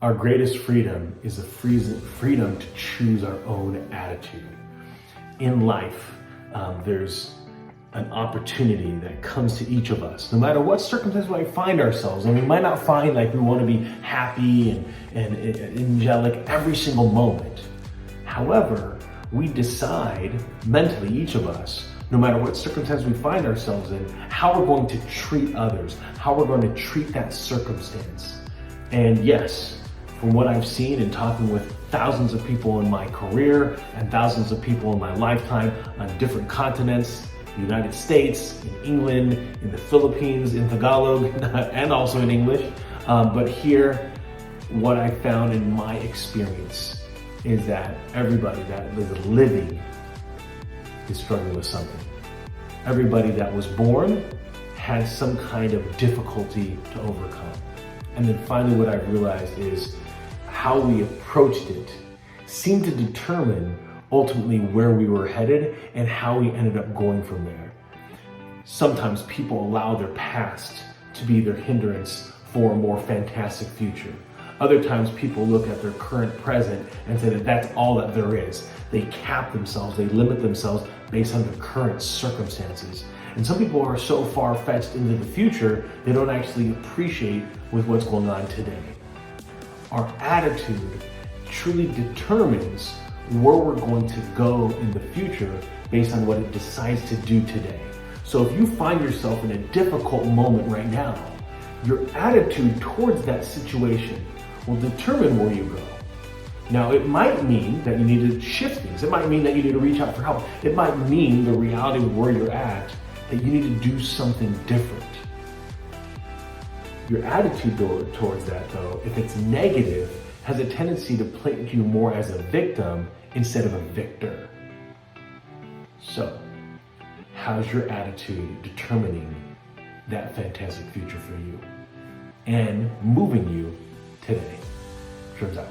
Our greatest freedom is the freedom to choose our own attitude. In life, there's an opportunity that comes to each of us, no matter what circumstance we might find ourselves. And we might not find like we want to be happy and angelic every single moment. However, we decide mentally, each of us, no matter what circumstance we find ourselves in, how we're going to treat others, how we're going to treat that circumstance. And yes, from what I've seen and talking with thousands of people in my career and thousands of people in my lifetime on different continents, the United States, in England, in the Philippines, in Tagalog, and also in English. But here, what I found in my experience is that everybody that is living is struggling with something. Everybody that was born had some kind of difficulty to overcome. And then finally what I've realized is how we approached it seemed to determine ultimately where we were headed and how we ended up going from there. Sometimes people allow their past to be their hindrance for a more fantastic future. Other times people look at their current present and say that that's all that there is. They cap themselves, they limit themselves based on their current circumstances. And some people are so far-fetched into the future, they don't actually appreciate with what's going on today. Our attitude truly determines where we're going to go in the future based on what it decides to do today. So if you find yourself in a difficult moment right now, your attitude towards that situation will determine where you go. Now, it might mean that you need to shift things. It might mean that you need to reach out for help. It might mean the reality of where you're at, that you need to do something different. Your attitude towards that, though, if it's negative, has a tendency to paint you more as a victim instead of a victor. So, how's your attitude determining that fantastic future for you and moving you today? Trims out.